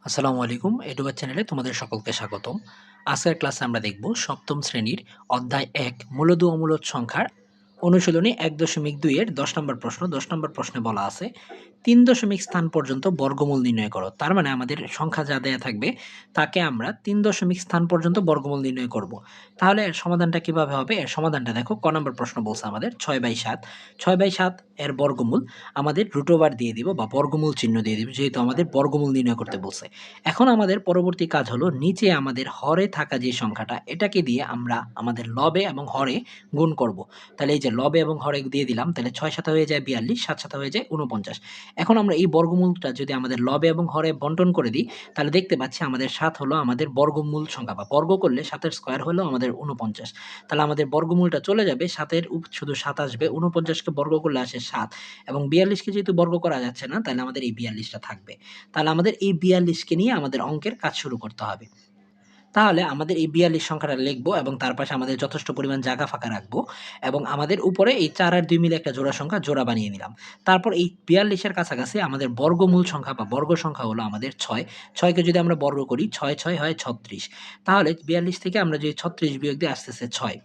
আসসালামু আলাইকুম এডুবার চ্যানেলে তোমাদের সকলকে স্বাগতম। আজকের ক্লাসে আমরা দেখব সপ্তম শ্রেণীর অধ্যায় ১ মূলদ ও অমূলদ সংখ্যার অনুশীলনী ১.২ এর ১০ নম্বর প্রশ্ন। ১০ নম্বর প্রশ্নে বলা আছে ৩ দশমিক স্থান পর্যন্ত বর্গমূল নির্ণয় করো। তার মানে আমাদের সংখ্যা যা দেয়া থাকবে তাকে আমরা ৩ দশমিক স্থান পর্যন্ত বর্গমূল নির্ণয় করব। তাহলে এর সমাধানটা কিভাবে হবে? এর সমাধানটা দেখো, ক নম্বর প্রশ্ন বলছে আমাদের ৬/৭। ৬/৭ এর বর্গমূল আমাদের রুট ওভার দিয়ে দিব বা বর্গমূল চিহ্ন দিয়ে দিব, যেহেতু আমাদের বর্গমূল নির্ণয় করতে বলছে। এখন আমাদের পরবর্তী কাজ হলো নিচে আমাদের হরে থাকা যে সংখ্যাটা এটাকে দিয়ে আমরা আমাদের লবে এবং হরে গুণ করব। তাহলে এই যে লবে এবং হরে দিয়ে দিলাম, তাহলে ৬ হয়ে যায় ৪২, ৭ হয়ে যায় ৪৯। এখন আমরা এই বর্গমূলটা যদি আমাদের লবে এবং হরে বন্টন করে দিই, তাহলে দেখতে পাচ্ছি আমাদের ৭ হলো আমাদের বর্গমূল সংখ্যা, বা বর্গ করলে ৭ স্কোয়ার হলো আমাদের ৪৯। তাহলে আমাদের বর্গমূলটা চলে যাবে, ৭ শুধু ৭ আসবে, ৪৯কে বর্গ করলে আসে ৭, এবং ৪২কে যেহেতু বর্গ করা যাচ্ছে না, তাহলে আমাদের এই ৪২টা থাকবে। তাহলে আমাদের এই ৪২কে নিয়ে আমাদের অঙ্কের কাজ শুরু করতে হবে। তাহলে আমাদের এই ৪২ সংখ্যাটা লিখবো এবং তার পাশে আমাদের যথেষ্ট পরিমাণ জায়গা ফাঁকা রাখবো, এবং আমাদের উপরে এই ৪ আর ২ মিলে একটা জোড়া সংখ্যা জোড়া বানিয়ে নিলাম। তারপর এই ৪২ এর কাছাকাছি আমাদের বর্গমূল সংখ্যা বা বর্গ সংখ্যা হলো আমাদের ৬। ৬কে যদি আমরা বর্গ করি, ৬ হয় ৩৬। তাহলে ৪২ থেকে আমরা যদি ৩৬ বিয়োগ দিই, আসতেছে ৬।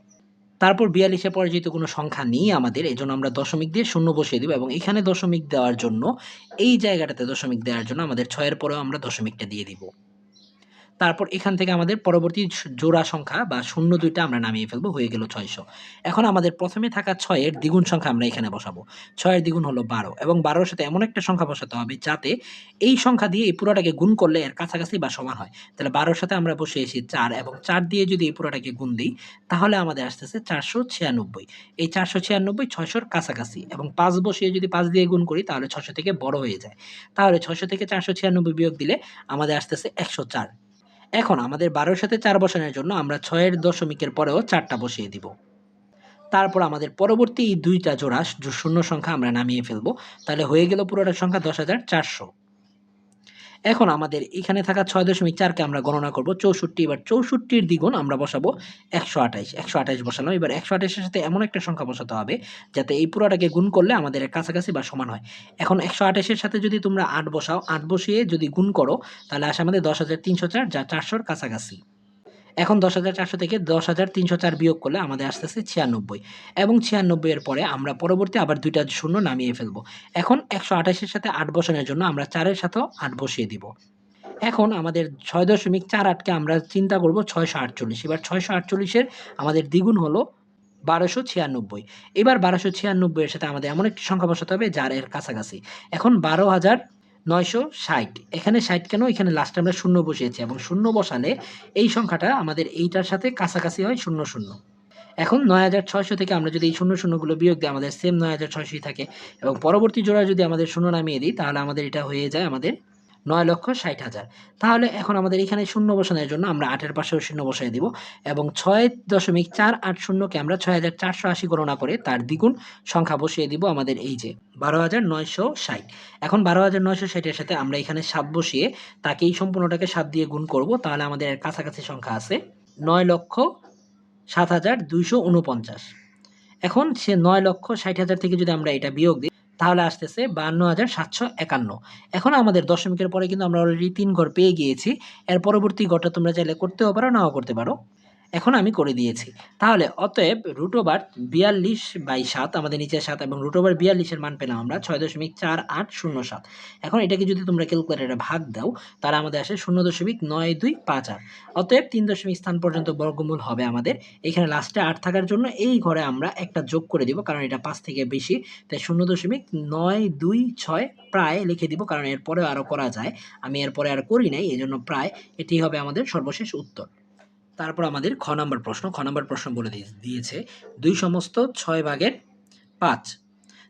তারপর ৪২ এর পরে যেহেতু কোনো সংখ্যা নেই আমাদের, এজন্য আমরা দশমিক দিয়ে শূন্য বসিয়ে দিব, এবং এখানে দশমিক দেওয়ার জন্য, এই জায়গাটাতে দশমিক দেওয়ার জন্য আমাদের ৬ এর পরেও আমরা দশমিকটা দিয়ে দিব। তারপর এখান থেকে আমাদের পরবর্তী জোড়া সংখ্যা বা ০২ টা আমরা নামিয়ে ফেলবো, হয়ে গেল ৬০০। এখন আমাদের প্রথমে থাকা ৬ এর দ্বিগুণ সংখ্যা আমরা এখানে বসাবো। ৬ এর দ্বিগুণ হলো ১২, এবং ১২ এর সাথে এমন একটা সংখ্যা বসাতে হবে যাতে এই সংখ্যা দিয়ে এই পুরোটাকে গুণ করলে এর কাছাকাছি বা সমান হয়। তাহলে ১২ এর সাথে আমরা বসিয়েছি ৪, এবং ৪ দিয়ে যদি এই পুরোটাকে গুণ দিই, তাহলে আমাদের আসতেছে ৪৯৬। এই ৪৯৬ ৬০০ কাছাকাছি, এবং ৫ বসিয়ে যদি ৫ দিয়ে গুণ করি, তাহলে ৬০০ থেকে বড় হয়ে যায়। তাহলে ৬০০ থেকে ৪৯৬ বিয়োগ দিলে আমাদের আসতেছে ১০৪। এখন আমাদের ১২ এর সাথে ৪ বসানোর জন্য আমরা ৬ এর দশমিকের পরেও ৪ টা বসিয়ে দিব। তারপর আমাদের পরবর্তী এই ২ টা জোড়া শূন্য সংখ্যা আমরা নামিয়ে ফেলব। তাহলে হয়ে গেল পুরোটা সংখ্যা ১০,৪০০। এখন আমাদের এখানে থাকা ৬.৪ কে আমরা গণনা করব ৬৪। এবার ৬৪ এর দ্বিগুণ আমরা বসাবো ১২৮। ১২৮ বসালাম। এবার ১২৮ এর সাথে এমন একটা সংখ্যা বসাতে হবে যাতে এই পুরাটাকে গুণ করলে আমাদের এর কাছাকাছি বা সমান হয়। এখন ১২৮ এর সাথে যদি তোমরা ৮ বসাও, ৮ বসিয়ে যদি গুণ করো, তাহলে আসে আমাদের ১০,৩০৪, যা ৪০০ র কাছাকাছি। এখন ১০,৪০০ থেকে ১০,৩০৪ বিয়োগ করলে আমাদের আসতেছে ৯৬, এবং ৯৬ এর পরে আমরা পরবর্তী আবার ২ টা শূন্য নামিয়ে ফেলব। এখন ১২৮ এর সাথে ৮ বসানোর জন্য আমরা ৪ এর সাথেও ৮ বসিয়ে দিব। এখন আমাদের ৬.৪৮ কে আমরা চিন্তা করব ৬৪৮। এবার ৬৪৮ এর আমাদের দ্বিগুণ হলো ১২৯৬। এবার ১২৯৬ এর সাথে আমাদের এমন একটি সংখ্যা বসাতে হবে যার এর কাছাকাছি। এখন ১২৯৬০। এখানে ৬০ কেন? এখানে লাস্টে আমরা শূন্য বসিয়েছি, এবং শূন্য বসালে এই সংখ্যাটা আমাদের এইটার সাথে কাছাকাছি হয় ০০। এখন ৯৬০০ থেকে আমরা যদি এই ০০ গুলো বিয়োগ দিই, আমাদের সেম ৯৬০০ই থাকে, এবং পরবর্তী জোড়ায় যদি আমাদের শূন্য নামিয়ে দিই, তাহলে আমাদের এটা হয়ে যায় আমাদের ৯,৬০,০০০। তাহলে এখন আমাদের এখানে শূন্য বসানোর জন্য আমরা ৮ এর পাশেও শূন্য বসায় দিব, এবং ৬.৪৮০ কে আমরা ৬,৪৮০ গণনা করে তার দ্বিগুণ সংখ্যা বসিয়ে দিব আমাদের এই যে ১২,৯৬০। এখন ১২,৯৬০ এর সাথে আমরা এখানে ৭ বসিয়ে তাকে এই সম্পূর্ণটাকে ৭ দিয়ে গুণ করব, তাহলে আমাদের এর কাছাকাছি সংখ্যা আছে ৯,০৭,২৪৯। এখন সে ৯,৬০,০০০ থেকে যদি আমরা এটা বিয়োগ দিই, তাহলে আসতেছে ৫২,৭৫১। এখন আমাদের দশমিকের পরে কিন্তু আমরা অলরেডি ৩ ঘর পেয়ে গিয়েছি। এর পরবর্তী ঘরটা তোমরা চাইলে করতেও পারো, নাও করতে পারো। এখন আমি করে দিয়েছি। তাহলে অতএব √৪২/৭ আমাদের নিচে ৭, এবং √৪২ এর মান পেলাম আমরা ৬.৪৮০৭। এখন এটাকে যদি তোমরা ক্যালকুলেটরে ভাগ দাও, তাহলে আমাদের আসে ০.৯২৫৮। অতএব ৩ দশমিক স্থান পর্যন্ত বর্গমূল হবে আমাদের। এখানে লাস্টে ৮ থাকার জন্য এই ঘরে আমরা একটা যোগ করে দিব, কারণ এটা ৫ থেকে বেশি। তাই ০.৯২৬ প্রায় লিখে দিব, কারণ এরপরেও আরও করা যায়। আমি এরপরে আর করি নাই, এজন্য প্রায় এটি হবে আমাদের সর্বশেষ উত্তর। তারপর আমাদের খ নাম্বার প্রশ্ন। খ নাম্বার প্রশ্ন বলে দিয়েছে ২ সমস্ত ৬ ভাগের ৫।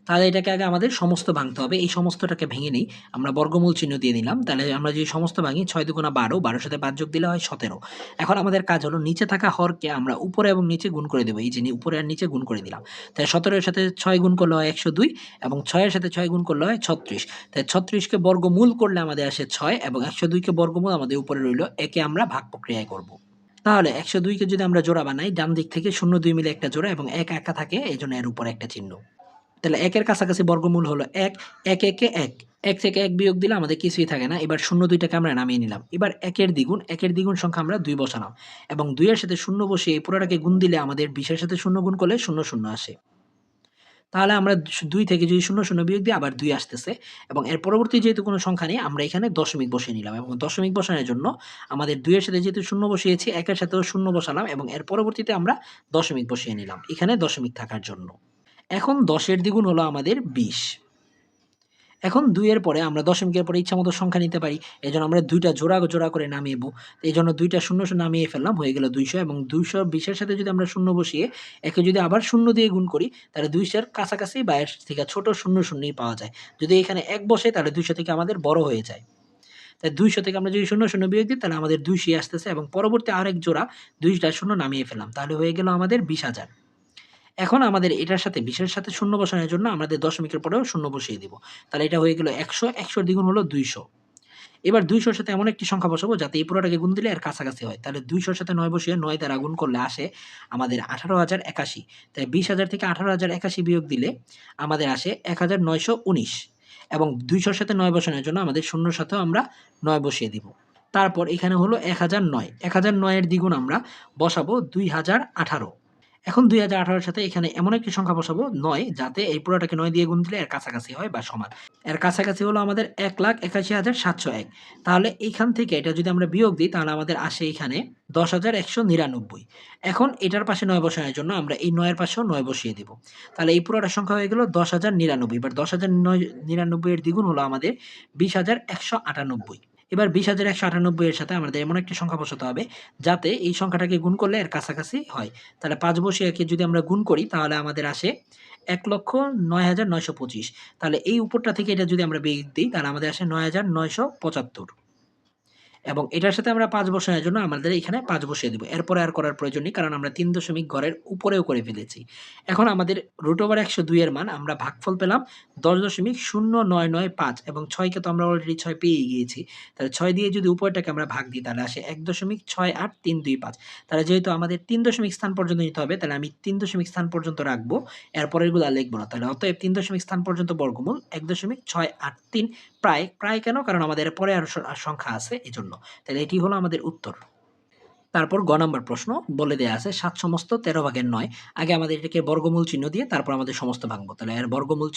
তাহলে এটাকে আগে আমাদের সমস্ত ভাঙতে হবে। এই সমস্তটাকে ভেঙে নেই। আমরা বর্গমূল চিহ্ন দিয়ে দিলাম। তাহলে আমরা যদি সমস্ত ভাঙি, ৬ দুগুণা ১২, ১২ সাথে ৫ যোগ দিলে হয় ১৭। এখন আমাদের কাজ হলো নিচে থাকা হরকে আমরা উপরে এবং নিচে গুণ করে দেব। এই যে উপরে আর নিচে গুণ করে দিলাম। তাই ১৭ এর সাথে ৬ গুণ করলে হয় ১০২, এবং ৬ এর সাথে ৬ গুণ করলে হয় ৩৬। তাই ৩৬ কে বর্গমূল করলে আমাদের আসে ৬, এবং ১০২ কে বর্গমূল আমাদের উপরে রইল। একে আমরা ভাগ প্রক্রিয়ায় করব। তাহলে ১০২ কে যদি আমরা জোড়া বানাই, ডান দিক থেকে ০২ মিলে একটা জোড়া, এবং ১ একা থাকে, এজন্য এর উপরে একটা চিহ্ন। তাহলে ১ এর কাছাকাছি বর্গমূল হলো ১, ১ একে ১। ১ থেকে ১ বিয়োগ দিলে আমাদের কিছুই থাকে না। এবার ০ ২টাকে আমরা নামিয়ে নিলাম। এবার ১ এর দ্বিগুণ সংখ্যা আমরা ২ বসালাম এবং ২ এর সাথে ০ বসিয়ে এই পুরাটাকে গুণ দিলে আমাদের ২০ এর সাথে ০ গুণ করলে ০, ০ আসে। তাহলে আমরা ২ থেকে যদি ০, ০ বিয়োগ দিই আবার ২ আসতেছে এবং এর পরবর্তী যেহেতু কোনো সংখ্যা নেই আমরা এখানে দশমিক বসিয়ে নিলাম এবং দশমিক বসানোর জন্য আমাদের ২ এর সাথে যেহেতু ০ বসিয়েছি ১ এর সাথেও ০ বসালাম এবং এর পরবর্তীতে আমরা দশমিক বসিয়ে নিলাম। এখানে দশমিক থাকার জন্য। এখন ১০ এর দ্বিগুণ হলো আমাদের ২০। এখন ২ এর পরে আমরা দশমিকের পরে ইচ্ছামত সংখ্যা নিতে পারি। এজন্য আমরা ২ টা জোড়া করে নামিয়েব। এজন্য ২ টা ০ নামিয়ে ফেললাম, হয়ে গেল ২০০ এবং ২২০ এর সাথে যদি আমরা ০ বসিয়ে একে যদি আবার ০ দিয়ে গুণ করি তাহলে ২০০ এর কাছাকাছি বা এর থেকে ছোট ০ই পাওয়া যায়। যদি এখানে ১ বসে তাহলে ২০০ থেকে আমাদের বড় হয়ে যায়। তাই ২০০ থেকে আমরা যদি ০ বিয়োগ দিই তাহলে আমাদের ২০০ আসতেছে এবং পরবর্তী আরেক জোড়া ২ টা ০ নামিয়ে ফেললাম। তাহলে হয়ে গেল আমাদের ২০,০০০। এখন আমাদের এটার সাথে ২০ এর সাথে ০ বসানোর জন্য আমাদের দশমিকের পরেও ০ বসিয়ে দিব। তাহলে এটা হয়ে গেল ১০০, ১০০ এর দ্বিগুণ হলো ২০০। এবার ২০০ র সাথে এমন একটি সংখ্যা বসাবো যাতে এই পুরোটাকে গুণ দিলে এর কাছাকাছি হয়। তাহলে ২০০ র সাথে ৯ বসিয়ে ৯ দ্বারা গুণ করলে আসে আমাদের ১৮,০৮১। তাই ২০,০০০ থেকে ১৮,০৮১ বিয়োগ দিলে আমাদের আসে ১,৯১৯ এবং ২০০ র সাথে ৯ বসানোর জন্য আমাদের ০ র সাথেও আমরা ৯ বসিয়ে দিব। তারপর এখানে হলো ১,০০৯। ১,০০৯ এর দ্বিগুণ আমরা বসাবো ২,০১৮। এখন ২,০১৮ এর সাথে এখানে এমন একটি সংখ্যা বসাবো ৯ যাতে এই পুরোটাকে ৯ দিয়ে গুণ দিলে এর কাছাকাছি হয় বা সমান। এর কাছাকাছি হলো আমাদের ১,৮১,৭০১। তাহলে এইখান থেকে এটা যদি আমরা বিয়োগ দিই তাহলে আমাদের আসে এখানে ১০,১৯৯। এখন এটার পাশে ৯ বসানোর জন্য আমরা এই ৯ এর পাশেও ৯ বসিয়ে দিব। তাহলে এই পুরোটার সংখ্যা হয়ে গেল ১০,০৯৯। এবার ১০,০৯৯ এর দ্বিগুণ হলো আমাদের ২০,১৯৮। এবার ২০,১৯৮ এর সাথে আমাদের এমন একটি সংখ্যা বসাতে হবে যাতে এই সংখ্যাটাকে গুণ করলে এর কাছাকাছি হয়। তাহলে ৫ বসিয়ে একে যদি আমরা গুণ করি তাহলে আমাদের আসে ১,০৯,৯২৫। তাহলে এই উপরটা থেকে এটা যদি আমরা বিয়োগ দিই তাহলে আমাদের আসে ৯,৯৭৫। এবং এটার সাথে আমরা ৫ বসানোর জন্য আমাদের এখানে ৫ বসিয়ে দিব। এরপরে আর করার প্রয়োজন নেই কারণ আমরা ৩ দশমিক ঘরের উপরেও করে ফেলেছি। এখন আমাদের √১০২ এর মান আমরা ভাগফল পেলাম ১০.0995 এবং ৬ কে তো আমরা অলরেডি ৬ পেয়েই গিয়েছি। তাহলে ৬ দিয়ে যদি উপরেরটাকে আমরা ভাগ দিই তাহলে আসে ১.68325। তাহলে যেহেতু আমাদের ৩ দশমিক স্থান পর্যন্ত নিতে হবে তাহলে আমি ৩ দশমিক স্থান পর্যন্ত রাখবো। এরপরেরগুলো আর লিখব না। তাহলে অতএব ৩ দশমিক স্থান পর্যন্ত বর্গমূল ১.683 প্রায় কেন? কারণ আমাদের পরে আরো সংখ্যা আছে এজন্য। তাহলে এটি হলো আমাদের উত্তর। তারপর গ নাম্বার প্রশ্ন বলে দেয়া আছে ৭ সমস্ত ১৩ ভাগের ৯। আগে আমাদের এটাকে বর্গমূল চিহ্ন দিয়ে তারপর আমাদের সমস্ত ভাঙবো। তাহলে এর বর্গমূল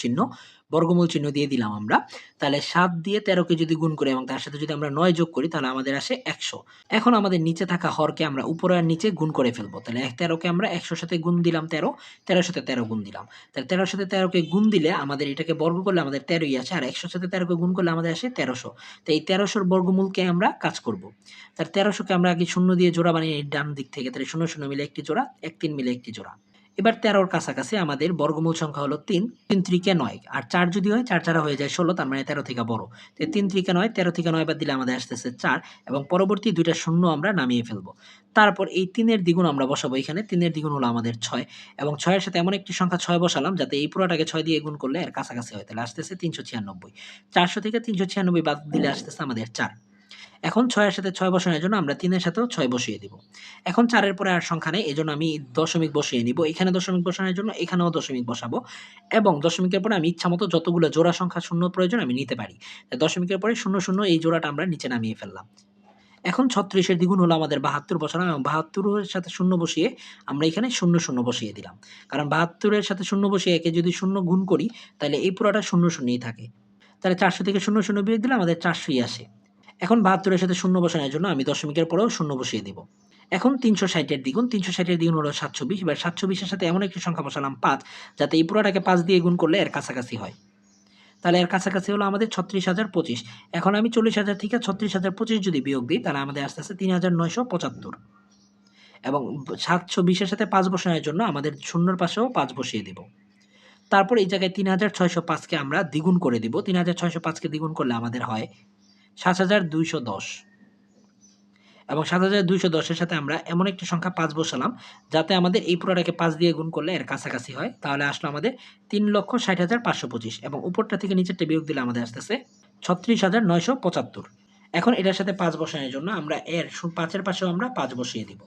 চিহ্ন দিয়ে দিলাম আমরা। তাহলে ৭ দিয়ে ১৩ কে যদি গুণ করি এবং তার সাথে যদি আমরা ৯ যোগ করি তাহলে আমাদের আসে ১০০। এখন আমাদের নিচে থাকা হরকে আমরা উপরে আর নিচে গুণ করে ফেলবো। তাহলে ১৩ কে আমরা ১০০ র সাথে গুণ দিলাম ১৩, ১৩ র সাথে ১৩ গুণ দিলাম। তাহলে ১৩ র সাথে ১৩ কে গুণ দিলে আমাদের এটাকে বর্গ করলে আমাদের ১৩ ই আসে আর ১০০ র সাথে ১৩ কে গুণ করলে আমাদের আসে ১৩০০। তো এই ১৩০০ র বর্গমূলকে আমরা কাজ করব। তাহলে ১৩০০ কে আমরা আগে ০ দিয়ে জোড়া বানিয়ে নিই ডান দিক থেকে। তাহলে ০, ০ মিলে একটি জোড়া, ১, ৩ মিলে একটি জোড়া। এবার ১৩ র কাছাকাছি আমাদের বর্গমূল সংখ্যা হলো ৩, ৩ ৩কে ৯ আর ৪ যদি হয় ৪ ৪ হয়ে যায় ১৬ তার মানে ১৩ থেকে বড়। তো ৩ ৩কে ৯, ১৩ থেকে ৯ বাদ দিলে আমাদের আসতেছে ৪ এবং পরবর্তী ২ টা ০ আমরা নামিয়ে ফেলবো। তারপর এই ৩ এর দ্বিগুণ আমরা বসাবো এখানে। ৩ এর দ্বিগুণ হলো আমাদের ৬ এবং ৬ এর সাথে এমন একটি সংখ্যা ৬ বসালাম যাতে এই পুরোটাকে ৬ দিয়ে গুণ করলে এর কাছাকাছি হয়। তাহলে আসতেছে ৩৯৬। ৪০০ থেকে ৩৯৬ বাদ দিলে আসতেছে আমাদের ৪। এখন ৬ এর সাথে ৬ বসানোর জন্য আমরা ৩ এর সাথেও ৬ বসিয়ে দিব। এখন ৪ এর পরে আর সংখ্যা নেই এজন্য আমি দশমিক বসিয়ে নিব। এখানে দশমিক বসানোর জন্য এখানেও দশমিক বসাবো এবং দশমিকের পরে আমি ইচ্ছামত যতগুলো জোড়া সংখ্যা শূন্য প্রয়োজন আমি নিতে পারি। তাই দশমিকের পরে ০, ০ এই জোড়াটা আমরা নিচে নামিয়ে ফেললাম। এখন ৩৬ এর দ্বিগুণ হলো আমাদের ৭২ বসালাম এবং ৭২ এর সাথে ০ বসিয়ে আমরা এখানে ০, ০ বসিয়ে দিলাম। কারণ ৭২ এর সাথে ০ বসিয়ে একে যদি ০ গুণ করি তাহলে এই পুরাটা ০, ০ই থাকে। তাহলে ৪০০ থেকে ০, ০ বিয়োগ দিলে আমাদের ৪০০ই আসে। এখন ৭২ এর সাথে ০ বসানোর জন্য আমি দশমিকের পরেও ০ বসিয়ে দিব। এখন ৩৬০ এর দ্বিগুণ, ৩৬০ এর দ্বিগুণ হলো ৭২০। এবার ৭২০ এর সাথে এমন একটি সংখ্যা বসালাম ৫ যাতে এই পুরাটাকে ৫ দিয়ে গুণ করলে এর কাছাকাছি হয়। তাহলে এর কাছাকাছি হলো আমাদের ৩৬০২৫। এখন আমি ৪০০০০ থেকে ৩৬০২৫ যদি বিয়োগ দিই তাহলে আমাদের আসতেছে ৩৯৭৫ এবং ৭২০ এর সাথে ৫ বসানোর জন্য আমাদের ০ এর পাশেও ৫ বসিয়ে দিব। তারপর এই জায়গায় ৩৬০৫ কে আমরা দ্বিগুণ করে দিব। ৩৬০৫ কে দ্বিগুণ করলে আমাদের হয় ৭২১০ এবং ৭২১০ এর সাথে আমরা এমন একটি সংখ্যা ৫ বসালাম যাতে আমাদের এই পুরাটাকে ৫ দিয়ে গুণ করলে এর কাছাকাছি হয়। তাহলে আসলো আমাদের ৩,৬০,৫২৫ এবং উপরটা থেকে নিচেরটা বিয়োগ দিলে আমাদের আসতেছে ৩৬,৯৭৫। এখন এটার সাথে ৫ বসানোর জন্য আমরা এর ৫ এর পাশেও আমরা ৫ বসিয়ে দিব।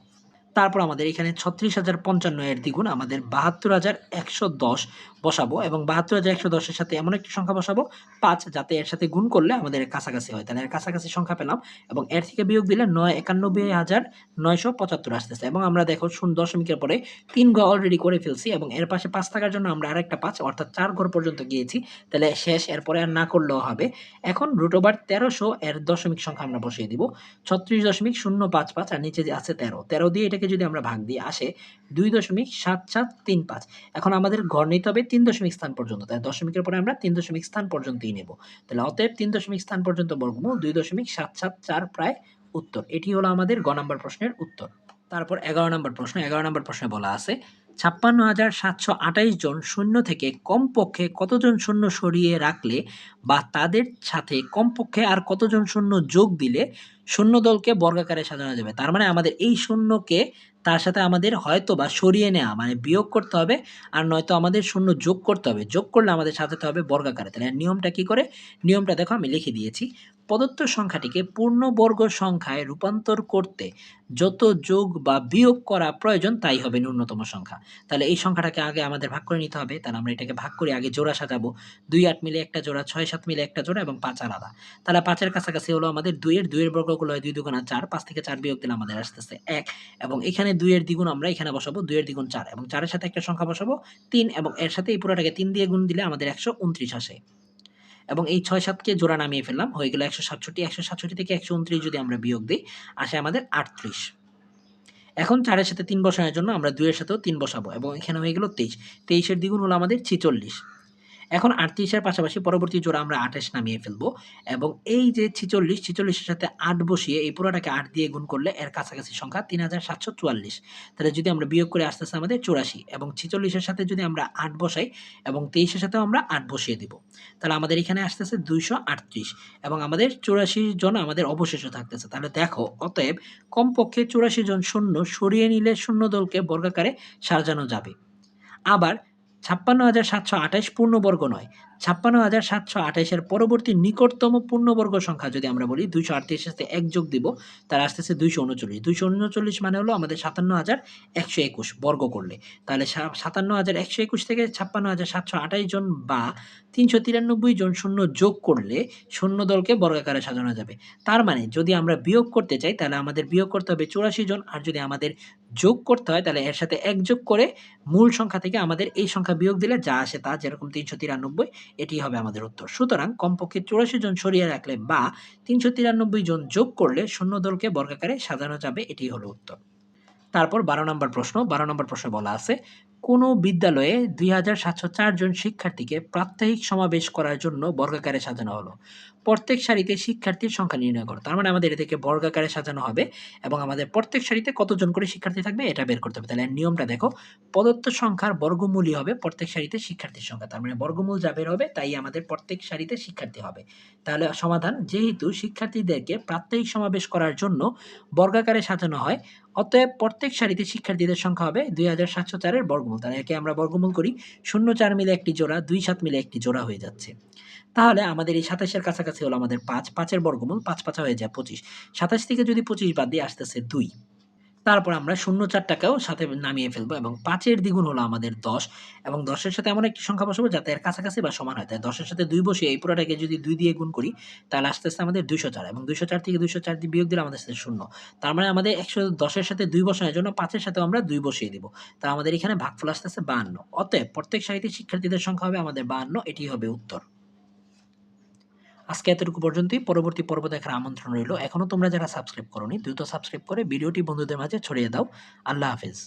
তারপর আমাদের এখানে ৩৬,০৫৫ এর দ্বিগুণ আমাদের ৭২,১১০ বসাবো এবং ৭২,১১০ এর সাথে এমন একটি সংখ্যা বসাবো ৫ যাতে এর সাথে গুণ করলে আমাদের কাছাকাছি হয়। তাহলে এর কাছাকাছি সংখ্যা পেলাম এবং এর থেকে বিয়োগ দিলে ৯,৯১,৯৭৫ আসতেছে এবং আমরা দেখো দশমিকের পরে ৩ ঘর অলরেডি করে ফেলছি এবং এর পাশে ৫ থাকার জন্য আমরা আরেকটা ৫ অর্থাৎ ৪ ঘর পর্যন্ত গিয়েছি। তাহলে শেষ, এরপরে আর না করলেও হবে। এখন √১৩০০ এর দশমিক সংখ্যা আমরা বসিয়ে দিব ৩৬.০৫৫ আর নিচে যে আছে ১৩। ১৩ দিয়ে এটাকে যদি আমরা ভাগ দিই আসে ২.৭৭৩৫। এখন আমাদের ঘর নিতে হবে ৩ দশমিক স্থান পর্যন্ত। তাই দশমিকের পরে আমরা ৩ দশমিক স্থান পর্যন্তই নেব। তাহলে অতএব ৩ দশমিক স্থান পর্যন্ত বর্গমূল ২.৭৭৪ প্রায় উত্তর। এটি হলো আমাদের গ নাম্বার প্রশ্নের উত্তর। তারপর ১১ নম্বর প্রশ্ন। ১১ নম্বর প্রশ্নে বলা আছে ৫৬,৭২৮ জন শূন্য থেকে কমপক্ষে কতজন শূন্য সরিয়ে রাখলে বা তাদের সাথে কমপক্ষে আর কতজন শূন্য যোগ দিলে শূন্য দলকে বর্গাকারে সাজানো যাবে। তার মানে আমাদের এই শূন্যকে তার সাথে আমাদের হয়তোবা সরিয়ে নেওয়া মানে বিয়োগ করতে হবে আর নয়তো আমাদের শূন্য যোগ করতে হবে। যোগ করলে আমাদের সাজাতে হবে বর্গাকারে। তাহলে নিয়মটা কি করে? নিয়মটা দেখো আমি লিখে দিয়েছি। প্রদত্ত সংখ্যাটিকে পূর্ণবর্গ সংখ্যায় রূপান্তর করতে যত যোগ বা বিয়োগ করা প্রয়োজন তাই হবে ন্যূনতম সংখ্যা। তাহলে এই সংখ্যাটাকে আগে আমাদের ভাগ করে নিতে হবে। তাহলে আমরা এটাকে ভাগ করে আগে জোড়া সাজাবো। ২ ৮ মিলে একটা জোড়া, ৬ ৭ মিলে একটা জোড়া এবং ৫ আলাদা। তাহলে ৫ এর কাছাকাছি হলো আমাদের ২ এর বর্গগুলো হয় ২ দুগুণা ৪, ৫ থেকে ৪ বিয়োগ দিলে আমাদের আসতেছে ১ এবং এখানে ২ এর দ্বিগুণ আমরা এখানে বসাবো ২ এর দ্বিগুণ ৪ এবং ৪ এর সাথে একটা সংখ্যা বসাবো ৩ এবং এর সাথে এই পুরোটাকে ৩ দিয়ে গুণ দিলে আমাদের ১২৯ আসে। এবং এই ৬ ৭ কে জোড়া নামিয়ে ফেললাম। হয়ে গেল ১৬৭। ১৬৭ থেকে ১২৯ যদি আমরা বিয়োগ দেই আসে আমাদের ৩৮। এখন ৪ এর সাথে ৩ বসানোর জন্য আমরা ২ এর সাথেও ৩ বসাবো এবং এখানে হয়ে গেল ২৩। ২৩ এর দ্বিগুণ হলো আমাদের ৪৬। এখন ৩৮ এর পাশাপাশি পরবর্তী জোড়া আমরা ২৮ নামিয়ে ফেলবো এবং এই যে ৪৬, ৪৬ এর সাথে ৮ বসিয়ে এই পুরোটাকে ৮ দিয়ে গুণ করলে এর কাছাকাছি সংখ্যা ৩৭৪৪। তাহলে যদি আমরা বিয়োগ করে আসতেছে আমাদের ৮৪ এবং ৪৬ এর সাথে যদি আমরা ৮ বসাই এবং ২৩ এর সাথেও আমরা ৮ বসিয়ে দিব। তাহলে আমাদের এখানে আসতেছে ২৩৮ এবং আমাদের ৮৪ জন আমাদের অবশিষ্ট থাকতেছে। তাহলে দেখো অতএব কমপক্ষে ৮৪ জন শূন্য সরিয়ে নিলে শূন্য দলকে বর্গাকারে সাজানো যাবে। আবার ৫৬,৭২৮ পূর্ণবর্গ নয়। ৫৬,৭২৮ এর পরবর্তী নিকটতম পূর্ণবর্গ সংখ্যা যদি আমরা বলি ২৩৮ এর সাথে ১ যোগ দিব তাহলে আসতেছে ২৩৯। ২৩৯ মানে হলো আমাদের ৫৭,১২১ বর্গ করলে। তাহলে ৫৭,১২১ থেকে ৫৬,৭২৮ জন বা ৩৯৩ জন শূন্য যোগ করলে শূন্য দলকে বর্গাকারে সাজানো যাবে। তার মানে যদি আমরা বিয়োগ করতে চাই তাহলে আমাদের বিয়োগ করতে হবে ৮৪ জন আর যদি আমাদের যোগ করতে হয় তাহলে এর সাথে ১ যোগ করে মূল সংখ্যা থেকে আমাদের এই সংখ্যা বিয়োগ দিলে যা আসে তা যেরকম ৩৯৩ এটি হবে আমাদের উত্তর। সুতরাং কমপক্ষে ৮৪ জন সরিয়ে রাখলে বা ৩৯৩ জন যোগ করলে শূন্য দলকে বর্গাকারে সাজানো যাবে এটি হলো উত্তর। তারপর ১২ নম্বর প্রশ্ন। ১২ নম্বর প্রশ্নে বলা আছে কোন বিদ্যালয়ে ২৭০৪ জন শিক্ষার্থীকে প্রাত্যহিক সমাবেশ করার জন্য বর্গাকারে সাজানো হলো। প্রত্যেক সারিতে শিক্ষার্থীর সংখ্যা নির্ণয় করো। তার মানে আমাদের এটাকে বর্গাকারে সাজানো হবে এবং আমাদের প্রত্যেক সারিতে কতজন করে শিক্ষার্থী থাকবে এটা বের করতে হবে। তাহলে নিয়মটা দেখো প্রদত্ত সংখ্যার বর্গমূলই হবে প্রত্যেক সারিতে শিক্ষার্থীর সংখ্যা। তার মানে বর্গমূল যা বের হবে তাই আমাদের প্রত্যেক সারিতে শিক্ষার্থী হবে। তাহলে সমাধান যেহেতু শিক্ষার্থীদেরকে প্রাত্যহিক সমাবেশ করার জন্য বর্গাকারে সাজানো হয় অতএব প্রত্যেক সারিতে শিক্ষার্থীদের সংখ্যা হবে ২৭০৪ এর বর্গমূল। তাহলে একে আমরা বর্গমূল করি ০৪ মিলে একটি জোড়া, ২ ৭ মিলে একটি জোড়া হয়ে যাচ্ছে। তাহলে আমাদের এই ২৭ এর কাছাকাছি হলো আমাদের ৫, ৫ এর বর্গমূল ৫ ৫ হয়ে যায় ২৫। ২৭ থেকে যদি ২৫ বাদ দিয়ে আসতেছে ২। তারপর আমরা ০৪ টাকেও সাথে নামিয়ে ফেলবো এবং ৫ এর দ্বিগুণ হলো আমাদের ১০ এবং ১০ এর সাথে এমন একটি সংখ্যা বসাবো যাতে এর কাছাকাছি বা সমান হয়। তাই ১০ এর সাথে ২ বসিয়ে এই পুরোটাকে যদি ২ দিয়ে গুণ করি তাহলে আসতেছে আমাদের ২০৪ এবং ২০৪ থেকে ২০৪ দিয়ে বিয়োগ দিলে আমাদের আসতেছে ০। তার মানে আমাদের ১১০ এর সাথে ২ বসানোর জন্য ৫ এর সাথেও আমরা ২ বসিয়ে দিব। তা আমাদের এখানে ভাগফল আসতেছে ৫২। অতএব প্রত্যেক সারিতে শিক্ষার্থীদের সংখ্যা হবে আমাদের ৫২ এটি হবে উত্তর। আজকে এতটুকু পর্যন্তই। পরবর্তী পর্ব দেখার আমন্ত্রণ রইল। এখনো তোমরা যারা সাবস্ক্রাইব করোনি দ্রুত সাবস্ক্রাইব করে ভিডিওটি বন্ধুদের মাঝে ছড়িয়ে দাও। আল্লাহ হাফেজ।